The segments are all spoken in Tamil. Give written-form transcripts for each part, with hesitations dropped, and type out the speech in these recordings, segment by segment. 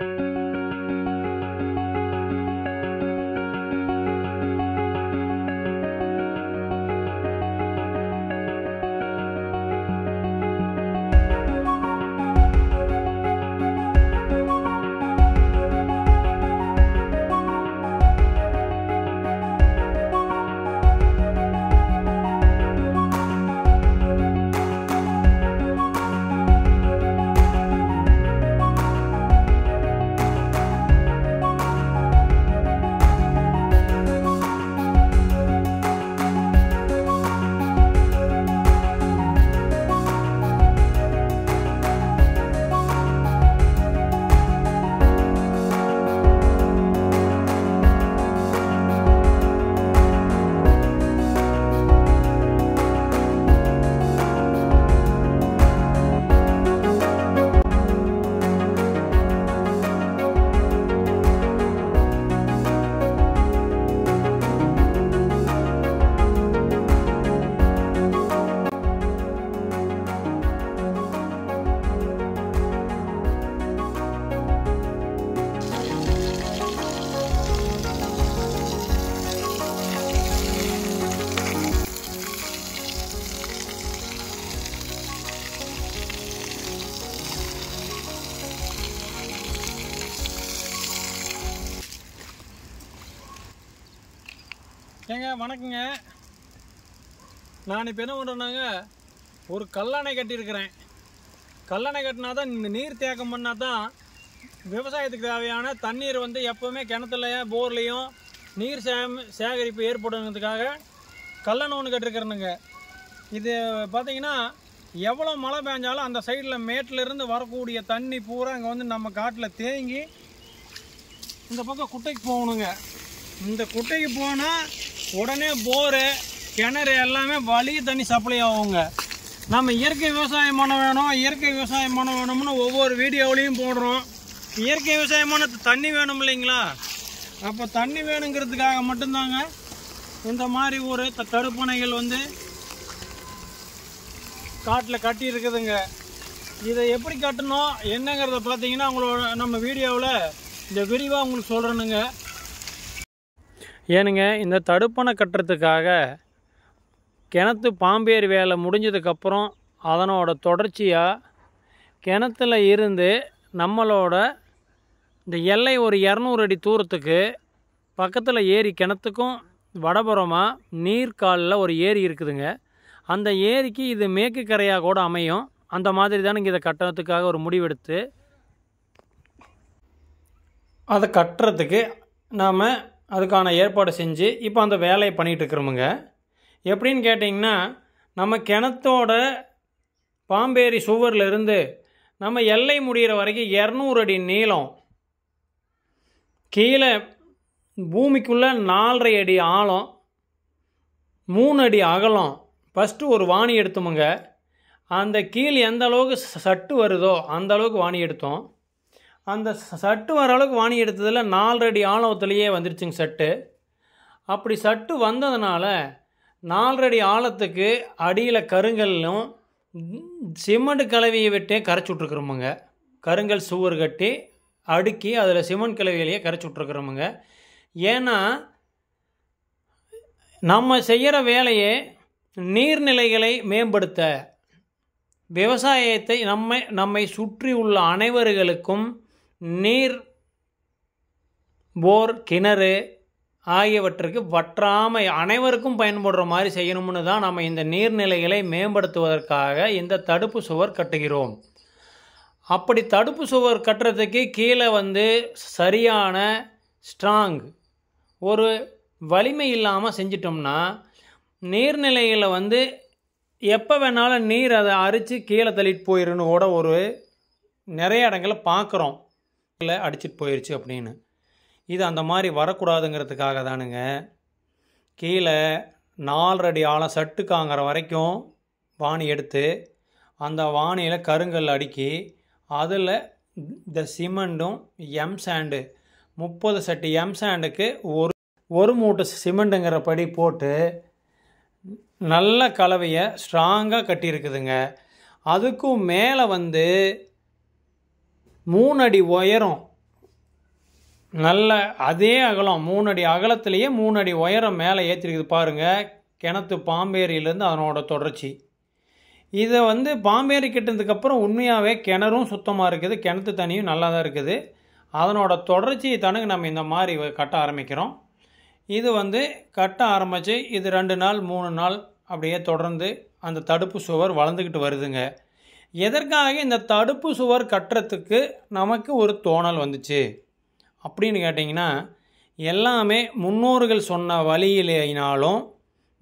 ஏங்க வணக்கங்க. நான் இப்போ என்ன பண்ணுறேன்னாங்க, ஒரு கல்லணை கட்டியிருக்கிறேன். கல்லணை கட்டினா தான் நீர் தேக்கம் பண்ணால் தான் விவசாயத்துக்கு தேவையான தண்ணீர் வந்து எப்போவுமே கிணத்துலையும் போர்லேயும் நீர் சேகரிப்பு ஏற்படுங்கிறதுக்காக கல்லணை ஒன்று கட்டிருக்கிறேனுங்க. இது பார்த்திங்கன்னா எவ்வளோ மழை பெஞ்சாலும் அந்த சைடில் மேட்டிலேருந்து வரக்கூடிய தண்ணி பூரா அங்கே வந்து நம்ம காட்டில் தேங்கி இந்த பக்கம் குட்டைக்கு போகணுங்க. இந்த குட்டைக்கு போனால் உடனே போரு கிணறு எல்லாமே வழி தண்ணி சப்ளை ஆகுங்க. நம்ம இயற்கை விவசாயம் பண்ண வேணும், இயற்கை விவசாயம் பண்ண வேணும்னு ஒவ்வொரு வீடியோவிலையும் போடுறோம். இயற்கை விவசாயமான தண்ணி வேணும் இல்லைங்களா? அப்போ தண்ணி வேணுங்கிறதுக்காக மட்டும்தாங்க இந்த மாதிரி ஒரு தடுப்பணைகள் வந்து காட்டில் கட்டி இருக்குதுங்க. இதை எப்படி கட்டணும் என்னங்கிறத பார்த்தீங்கன்னா உங்களோட நம்ம வீடியோவில் இந்த விரிவாக உங்களுக்கு சொல்கிறேனுங்க. ஏனுங்க, இந்த தடுப்பணை கட்டுறதுக்காக கிணத்து பாம்பேரி வேலை முடிஞ்சதுக்கப்புறம் அதனோட தொடர்ச்சியாக கிணத்துல இருந்து நம்மளோட இந்த எல்லை ஒரு 200 அடி தூரத்துக்கு பக்கத்தில் ஏரி கிணத்துக்கும் வடபுறமாக நீர்காலில் ஒரு ஏரி இருக்குதுங்க. அந்த ஏரிக்கு இது மேற்கு கரையாக கூட அமையும். அந்த மாதிரி தானுங்க இதை கட்டுறதுக்காக ஒரு முடிவெடுத்து அதை கட்டுறதுக்கு நாம் அதுக்கான ஏற்பாடு செஞ்சு இப்போ அந்த வேலையை பண்ணிகிட்டு இருக்கிறோமுங்க. எப்படின்னு கேட்டிங்கன்னா, நம்ம கிணத்தோட பாம்பேரி சுவர்லேருந்து நம்ம எல்லை முடிகிற வரைக்கும் 200 அடி நீளம், கீழே பூமிக்குள்ளே 4.5 அடி ஆழம், 3 அடி அகலம். ஃபஸ்ட்டு ஒரு வாணி எடுத்தோமுங்க. அந்த கீழ் எந்த அளவுக்கு சட்டு வருதோ அந்த அளவுக்கு வாணி எடுத்தோம். அந்த சட்டு வர அளவுக்கு வாணி எடுத்ததில் 4 அடி ஆழத்துலேயே வந்துருச்சுங்க சட்டு. அப்படி சட்டு வந்ததுனால 4 அடி ஆழத்துக்கு அடியில் கருங்கல்லும் சிமெண்ட் கலவையை விட்டே கரைச்சி விட்ருக்குறோமுங்க. கருங்கல் சுவர் கட்டி அடுக்கி அதில் சிமெண்ட் கலவையிலேயே கரைச்சி விட்ருக்குறோமுங்க. ஏன்னா நம்ம செய்கிற வேலையே நீர்நிலைகளை மேம்படுத்த, விவசாயத்தை நம்மை சுற்றி உள்ள அனைவர்களுக்கும் நீர், போர், கிணறு ஆகியவற்றுக்கு வற்றாமல் அனைவருக்கும் பயன்படுற மாதிரி செய்யணும்னு தான் நம்ம இந்த நீர்நிலைகளை மேம்படுத்துவதற்காக இந்த தடுப்பு சுவர் கட்டுகிறோம். அப்படி தடுப்பு சுவர் கட்டுறதுக்கு கீழே வந்து சரியான ஸ்ட்ராங் ஒரு வலிமை இல்லாமல் செஞ்சிட்டோம்னா நீர்நிலைகளை வந்து எப்போ வேணாலும் நீர் அதை அரித்து கீழே தள்ளிட்டு போயிடுன்னு கூட ஒரு நிறைய இடங்களில் பார்க்குறோம். இல்லை அடிச்சிட்டு போயிடுச்சு அப்படின்னு. இது அந்த மாதிரி வரக்கூடாதுங்கிறதுக்காக தானுங்க கீழே 4 அடி ஆழம் சட்டுக்காங்கிற வரைக்கும் வாணி எடுத்து அந்த வாணியில் கருங்கல் அடுக்கி அதில் இந்த சிமெண்ட்டும் எம்சாண்டு 30 சட்டி எம்சாண்டுக்கு ஒரு மூட்டை சிமெண்ட்டுங்கிற படி போட்டு நல்ல கலவையை ஸ்ட்ராங்காக கட்டியிருக்குதுங்க. அதுக்கும் மேலே வந்து 3 அடி உயரம் நல்ல அதே அகலம் 3 அடி அகலத்திலேயே 3 அடி உயரம் மேலே ஏற்றிருக்குது பாருங்கள். கிணத்து பாம்பேரியிலேருந்து அதனோட தொடர்ச்சி. இதை வந்து பாம்பேரி கட்டினதுக்கப்புறம் உண்மையாகவே கிணறும் சுத்தமாக இருக்குது, கிணத்து தண்ணியும் நல்லா தான் இருக்குது. அதனோட தொடர்ச்சியை தானுங்க நம்ம இந்த மாதிரி கட்ட ஆரம்பிக்கிறோம். இது வந்து கட்ட ஆரம்பித்து இது 2 நாள் 3 நாள் அப்படியே தொடர்ந்து அந்த தடுப்பு சுவர் வளர்ந்துக்கிட்டு வருதுங்க. எதற்காக இந்த தடுப்பு சுவர் கட்டுறதுக்கு நமக்கு ஒரு தோணல் வந்துச்சு அப்படின்னு கேட்டிங்கன்னா, எல்லாமே முன்னோர்கள் சொன்ன வழியிலேனாலும்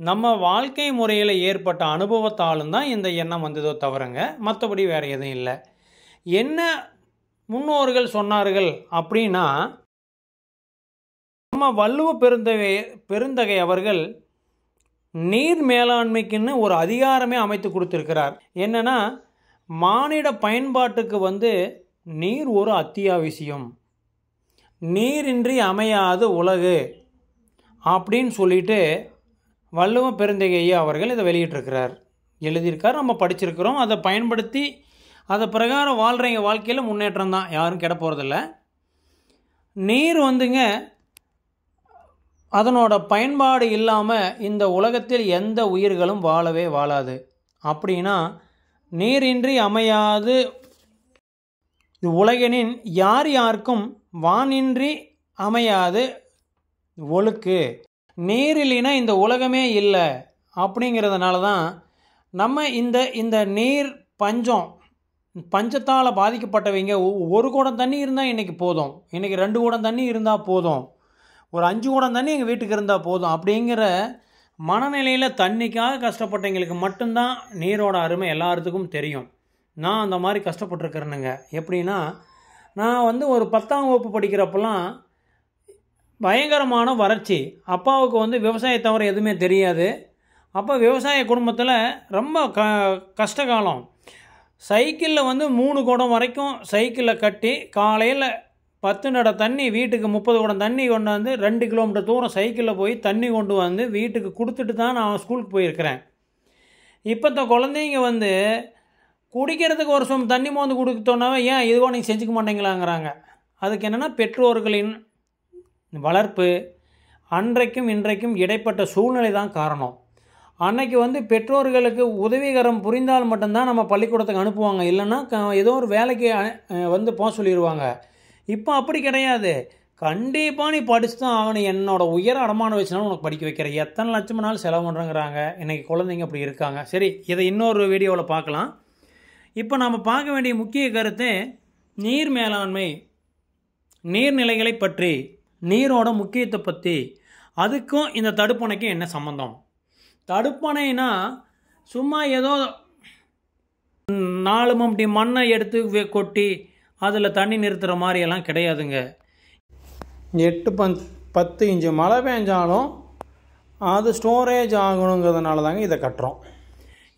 நம்ம வாழ்க்கை முறையில் ஏற்பட்ட அனுபவத்தாலும் தான் இந்த எண்ணம் வந்ததோ தவிரங்க, மற்றபடி வேறு எதுவும் இல்லை. என்ன முன்னோர்கள் சொன்னார்கள் அப்படின்னா, நம்ம வள்ளுவ பெருந்தகை அவர்கள் நீர் மேலாண்மைக்குன்னு ஒரு அதிகாரமே அமைத்து கொடுத்துருக்கிறார். என்னென்னா, மானிட பயன்பாட்டுக்கு வந்து நீர் ஒரு அத்தியாவசியம், நீரின்றி அமையாது உலகு அப்படின்னு சொல்லிட்டு வள்ளுவ பெருந்தகை ஐயா அவர்கள் இதை வெளியிட்டிருக்கிறார், எழுதியிருக்கார். நம்ம படிச்சிருக்கிறோம். அதை பயன்படுத்தி அதை பிரகாரம் வாழ்கிறவங்க வாழ்க்கையில் முன்னேற்றம் தான், யாரும் கெட போகிறதில்ல. நீர் வந்துங்க அதனோட பயன்பாடு இல்லாமல் இந்த உலகத்தில் எந்த உயிர்களும் வாழவே வாழாது. அப்படின்னா நீரின்றி அமையாது உலகினின் யார் யாருக்கும் வானின்றி அமையாது ஒழுக்கு. நீர் இல்லைன்னா இந்த உலகமே இல்லை. அப்படிங்கிறதுனால தான் நம்ம இந்த நீர் பஞ்சத்தால் பாதிக்கப்பட்டவங்க ஒரு குடம் தண்ணி இருந்தால் இன்றைக்கி போதும், இன்றைக்கி 2 குடம் தண்ணி இருந்தால் போதும், ஒரு 5 குடம் தண்ணி எங்கள் வீட்டுக்கு இருந்தால் போதும் அப்படிங்கிற மனநிலையில் தண்ணிக்காக கஷ்டப்பட்டவங்களுக்கு மட்டும்தான் நீரோட அருமை எல்லாத்துக்கும் தெரியும். நான் அந்த மாதிரி கஷ்டப்பட்டுருக்கிறேனுங்க. எப்படின்னா, நான் வந்து ஒரு 10ஆம் வகுப்பு படிக்கிறப்பெல்லாம் பயங்கரமான வறட்சி. அப்பாவுக்கு வந்து விவசாயத்தை தவிர எதுவுமே தெரியாது. அப்போ விவசாய குடும்பத்தில் ரொம்ப கஷ்டகாலம். சைக்கிளில் வந்து 3 குடம் வரைக்கும் சைக்கிளில் கட்டி காலையில் 10 நட தண்ணி வீட்டுக்கு 30 குடம் தண்ணி கொண்டு வந்து 2 கிலோமீட்டர் தூரம் சைக்கிளில் போய் தண்ணி கொண்டு வந்து வீட்டுக்கு கொடுத்துட்டு தான் நான் ஸ்கூலுக்கு போயிருக்கிறேன். இப்போ குழந்தைங்க வந்து குடிக்கிறதுக்கு ஒரு சொம்பு தண்ணி மோந்து கொடுத்தோன்னாவே ஏன் இதுவோ நீங்கள் செஞ்சுக்க மாட்டேங்களாங்கிறாங்க. அதுக்கு என்னென்னா, பெற்றோர்களின் வளர்ப்பு, அன்றைக்கும் இன்றைக்கும் இடைப்பட்ட சூழ்நிலை தான் காரணம். அன்னைக்கு வந்து பெற்றோர்களுக்கு உதவிகரம் புரிந்தால் மட்டும்தான் நம்ம பள்ளிக்கூடத்துக்கு அனுப்புவாங்க, இல்லைன்னா ஏதோ ஒரு வேலைக்கு வந்து போக சொல்லிடுவாங்க. இப்போ அப்படி கிடையாது. கண்டிப்பாக நீ படிச்சு தான் ஆகணும், என்னோட உயர அடமானம் வச்சுனாலும் உனக்கு படிக்க வைக்கிறேன், எத்தனை லட்சம் நாள் செலவு பண்ணுறேங்கிறாங்க. இன்றைக்கி குழந்தைங்க அப்படி இருக்காங்க. சரி, இதை இன்னொரு வீடியோவில் பார்க்கலாம். இப்போ நம்ம பார்க்க வேண்டிய முக்கிய கருத்து நீர் மேலாண்மை, நீர்நிலைகளை பற்றி, நீரோட முக்கியத்தை பற்றி. அதுக்கும் இந்த தடுப்பணைக்கும் என்ன சம்மந்தம்? தடுப்பணைனா சும்மா ஏதோ 4 மம்டி மண்ணை எடுத்து கொட்டி அதில் தண்ணி நிறுத்துகிற மாதிரியெல்லாம் கிடையாதுங்க. 8-10 இன்ச்சு மழை பெஞ்சாலும் அது ஸ்டோரேஜ் ஆகணுங்கிறதுனால தாங்க இதை கட்டுறோம்.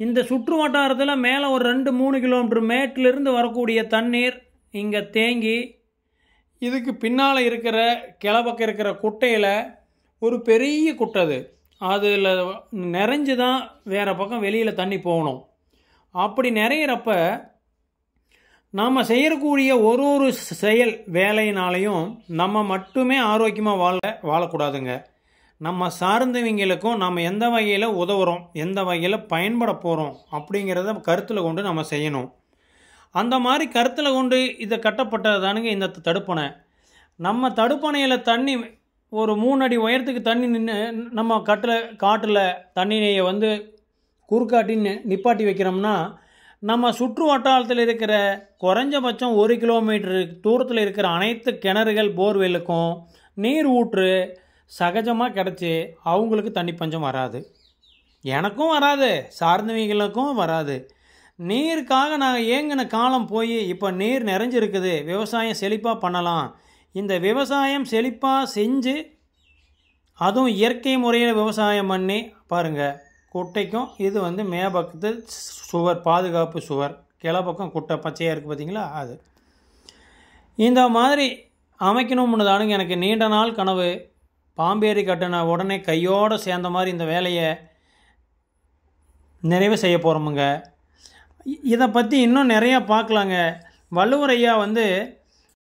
இந்த சுற்று வட்டாரத்தில் மேலே ஒரு 2-3 கிலோமீட்டர் மேட்டிலிருந்து வரக்கூடிய தண்ணீர் இங்கே தேங்கி இதுக்கு பின்னால் இருக்கிற கிளப்பக்கம் இருக்கிற குட்டையில் ஒரு பெரிய குட்டை, அதில் நிறைஞ்சு தான் வேறு பக்கம் வெளியில் தண்ணி போகணும். அப்படி நிறையிறப்ப நாம் செய்யக்கூடிய ஒரு செயல் வேலையினாலையும் நம்ம மட்டுமே ஆரோக்கியமாக வாழக்கூடாதுங்க. நம்ம சார்ந்தவங்களுக்கும் நம்ம எந்த வகையில் உதவுறோம், எந்த வகையில் பயன்பட போகிறோம் அப்படிங்கிறத கருத்தில் கொண்டு நம்ம செய்யணும். அந்த மாதிரி கருத்தில் கொண்டு இதை கட்டப்பட்டது தானுங்க இந்த தடுப்பணை. நம்ம தடுப்பணையில் தண்ணி ஒரு 3 அடி உயரத்துக்கு தண்ணி நம்ம காட்டில் தண்ணியை வந்து குறுக்காட்டி நிப்பாட்டி வைக்கிறோம்னா, நம்ம சுற்று வட்டாரத்தில் இருக்கிற குறைஞ்சபட்சம் 1 கிலோமீட்டர் தூரத்தில் இருக்கிற அனைத்து கிணறுகள் போர்வெல்லுக்கும் நீர் ஊற்று சகஜமாக கிடச்சி அவங்களுக்கு தண்ணி பஞ்சம் வராது, எனக்கும் வராது, சார்ந்தவங்களுக்கும் வராது. நீருக்காக நாங்கள் ஏங்கின காலம் போய் இப்போ நீர் நிறைஞ்சிருக்குது, விவசாயம் செழிப்பாக பண்ணலாம். இந்த விவசாயம் செழிப்பாக செஞ்சு அதுவும் இயற்கை முறையில் விவசாயம் பண்ணி பாருங்கள். குட்டைக்கும் இது வந்து மேபக்கத்து சுவர், பாதுகாப்பு சுவர், கிளப்பக்கம் குட்டை பச்சையாக இருக்குது பார்த்தீங்களா, அது இந்த மாதிரி அமைக்கணும்னு தானுங்க எனக்கு நீண்ட நாள் கனவு. பாம்பேரி கட்டின உடனே கையோடு சேர்ந்த மாதிரி இந்த வேலையை நிறைவு செய்ய போகிறோமுங்க. இதை பற்றி இன்னும் நிறையா பார்க்கலாங்க. வள்ளுவர் ஐயா வந்து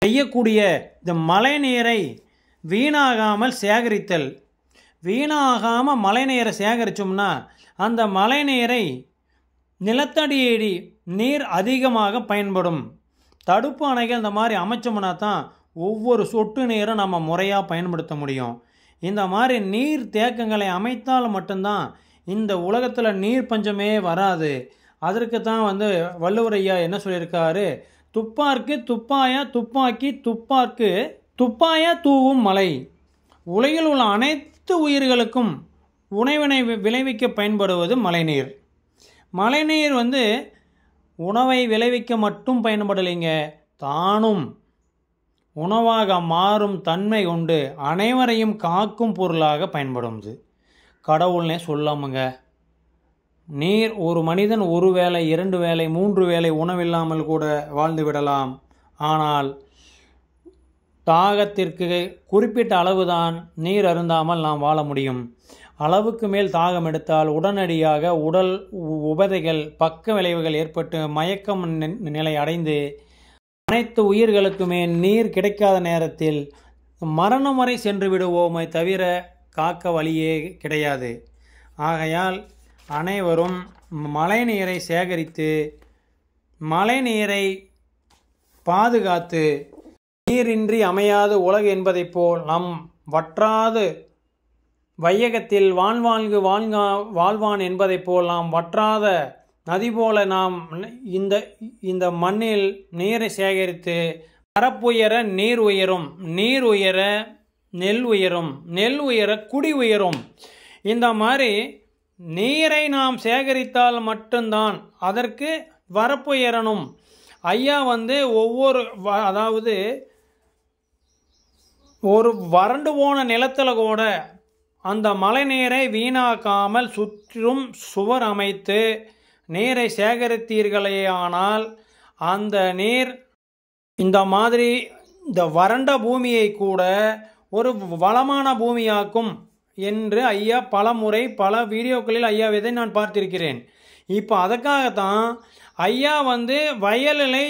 செய்யக்கூடிய இந்த மழை நீரை வீணாகாமல் சேகரித்தல். வீணாகாமல் மழை நீரை சேகரித்தோம்னா அந்த மழை நீரை நிலத்தடி நீர் அதிகமாக பயன்படும். தடுப்பு அணைகள் இந்த மாதிரி அமைச்சோம்னா தான் ஒவ்வொரு சொட்டு நீரும் நம்ம முறையாக பயன்படுத்த முடியும். இந்த மாதிரி நீர் தேக்கங்களை அமைத்தால் மட்டும்தான் இந்த உலகத்தில் நீர் பஞ்சமே வராது. அதற்கு தான் வள்ளுவர் ஐயா என்ன சொல்லியிருக்காரு, துப்பார்க்கு துப்பாயா துப்பாக்கி துப்பார்க்கு துப்பாயா தூவும் மழை. உலகில் உள்ள அனைத்து உயிர்களுக்கும் உணவினை விளைவிக்க பயன்படுவது மழைநீர். மழைநீர் உணவை விளைவிக்க மட்டும் பயன்படலைங்க, தானும் உணவாக மாறும் தன்மை கொண்டு அனைவரையும் காக்கும் பொருளாக பயன்படும். கடவுள்னே சொல்லாமுங்க. நீர் ஒரு மனிதன் ஒரு வேளை 2 வேளை 3 வேளை உணவில்லாமல் கூட வாழ்ந்து விடலாம். ஆனால் தாகத்திற்கு குறிப்பிட்ட அளவுதான் நீர் அருந்தாமல் நாம் வாழ முடியும். அளவுக்கு மேல் தாகம் எடுத்தால் உடனடியாக உடல் உபதைகள் பக்க விளைவுகள் ஏற்பட்டு மயக்கம் நிலை அடைந்து அனைத்து உயிர்களுக்குமே நீர் கிடைக்காத நேரத்தில் மரணம் வரை சென்று விடுவோமே தவிர காக்க வழியே கிடையாது. ஆகையால் அனைவரும் மழை நீரை சேகரித்து மழை நீரை பாதுகாத்து நீரின்றி அமையாத உலகு என்பதைப் போல் நம் வற்றாது வையகத்தில் வாழ்வாங்கு வாழ்வான் என்பதைப் போல் நாம் வற்றாத நதி போல நாம் இந்த மண்ணில் நீரை சேகரித்து பரப்புயர நீர் உயரும், நீர் உயர நெல் உயரும், நெல் உயர குடி உயரும். இந்த மாதிரி நீரை நாம் சேகரித்தால் மட்டும்தான் அதற்கு வரப்புயரணும். ஐயா ஒவ்வொரு அதாவது ஒரு வறண்டு போன நிலத்தில் கூட அந்த மழை நீரை வீணாக்காமல் சுற்றும் சுவர் அமைத்து நீரை சேகரித்தீர்களேயானால் அந்த நீர் இந்த மாதிரி இந்த வறண்ட பூமியை கூட ஒரு வளமான பூமியாக்கும் என்று ஐயா பல முறை பல வீடியோக்களில் ஐயா இதை நான் பார்த்திருக்கிறேன். இப்போ அதற்காகத்தான் ஐயா வயலிலை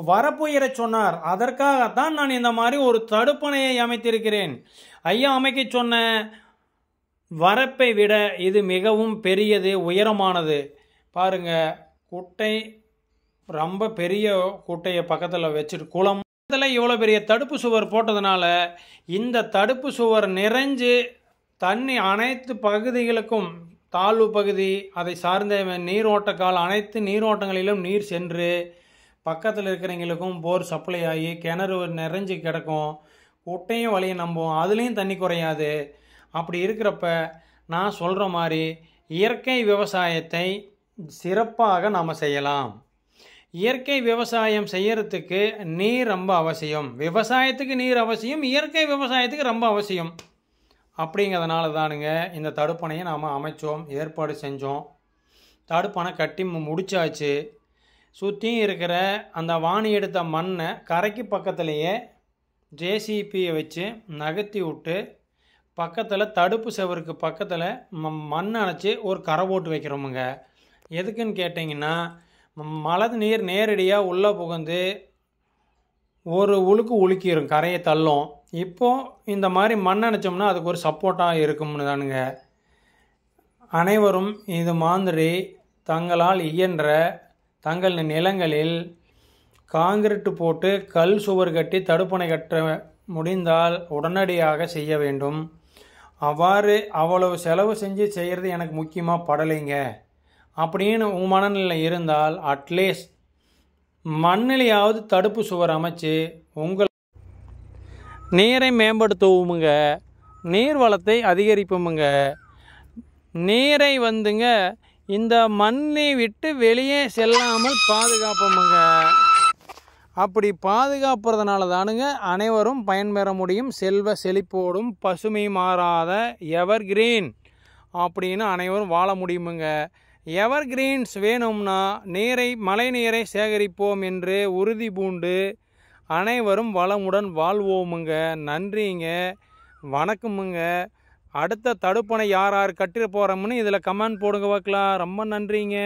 வரப்புயர சொன்னார். அதற்காகத்தான் நான் இந்த மாதிரி ஒரு தடுப்பணையை அமைத்திருக்கிறேன். ஐயா அமைக்க சொன்ன வரப்பை விட இது மிகவும் பெரியது, உயரமானது. பாருங்க, குட்டை ரொம்ப பெரிய குட்டையை பக்கத்தில் வச்சுட்டு குளம் இவ்வளோ பெரிய தடுப்பு சுவர் போட்டதுனால இந்த தடுப்பு சுவர் நிறைஞ்சு தண்ணி அனைத்து பகுதிகளுக்கும் தாழ்வு பகுதி அதை சார்ந்த நீரோட்டக்கால் அனைத்து நீரோட்டங்களிலும் நீர் சென்று பக்கத்தில் இருக்கிறவங்களுக்கும் போர் சப்ளை ஆகி கிணறு நிறைஞ்சு கிடக்கும். குட்டையும் வழியை நம்பும், அதுலேயும் தண்ணி குறையாது. அப்படி இருக்கிறப்ப நான் சொல்கிற மாதிரி இயற்கை விவசாயத்தை சிறப்பாக நாம் செய்யலாம். இயற்கை விவசாயம் செய்யறதுக்கு நீர் ரொம்ப அவசியம். விவசாயத்துக்கு நீர் அவசியம், இயற்கை விவசாயத்துக்கு ரொம்ப அவசியம். அப்படிங்கிறதுனால தானுங்க இந்த தடுப்பணையை நாம் அமைச்சோம், ஏற்பாடு செஞ்சோம். தடுப்பணை கட்டி முடிச்சாச்சு. சுற்றியும் இருக்கிற அந்த வாணி எடுத்த மண்ணை கரைக்கு பக்கத்துலேயே ஜேசிபியை வச்சு நகர்த்தி விட்டு பக்கத்தில் தடுப்பு செவருக்கு பக்கத்தில் மண் அணைச்சி ஒரு கரை போட்டு வைக்கிறோமுங்க. எதுக்குன்னு கேட்டிங்கன்னா மழை நீர் நேரடியாக உள்ளே புகுந்து ஒரு உழுக்கிடும், கரையை தள்ளும். இப்போது இந்த மாதிரி மண் அணைச்சோம்னா அதுக்கு ஒரு சப்போர்ட்டாக இருக்கும்னு தானுங்க. அனைவரும் இது மாதிரி தங்களால் இயன்ற தங்கள் நிலங்களில் காங்கிரீட்டு போட்டு கல் சுவர் கட்டி தடுப்பணை கட்ட முடிந்தால் உடனடியாக செய்ய வேண்டும். அவ்வாறு அவ்வளவு செலவு செஞ்சு செய்கிறது எனக்கு முக்கியமாக படலைங்க அப்படின்னு உங்கள் மனநிலை இருந்தால் அட்லீஸ்ட் மண்ணிலையாவது தடுப்பு சுவர் அமைச்சு உங்கள் நீரை மேம்படுத்துவோமுங்க, நீர் வளத்தை அதிகரிப்போமுங்க. நீரை இந்த மண்ணை விட்டு வெளியே செல்லாமல் பாதுகாப்போமுங்க. அப்படி பாதுகாப்புறதுனால தானுங்க அனைவரும் பயன்பெற முடியும். செல்வ செழிப்போடும் பசுமை மாறாத எவர் கிரீன் அப்படின்னு அனைவரும் வாழ முடியுமுங்க. எவர் கிரீன்ஸ் வேணும்னா மழை நீரை சேகரிப்போம் என்று உறுதி பூண்டு அனைவரும் வளமுடன் வாழ்வோமுங்க. நன்றிங்க, வணக்கமுங்க. அடுத்த தடுப்பணை யார் யார் கட்டிட போகிறோம்னு இதில் கமெண்ட் போடுங்க பார்க்கலாம். ரொம்ப நன்றிங்க.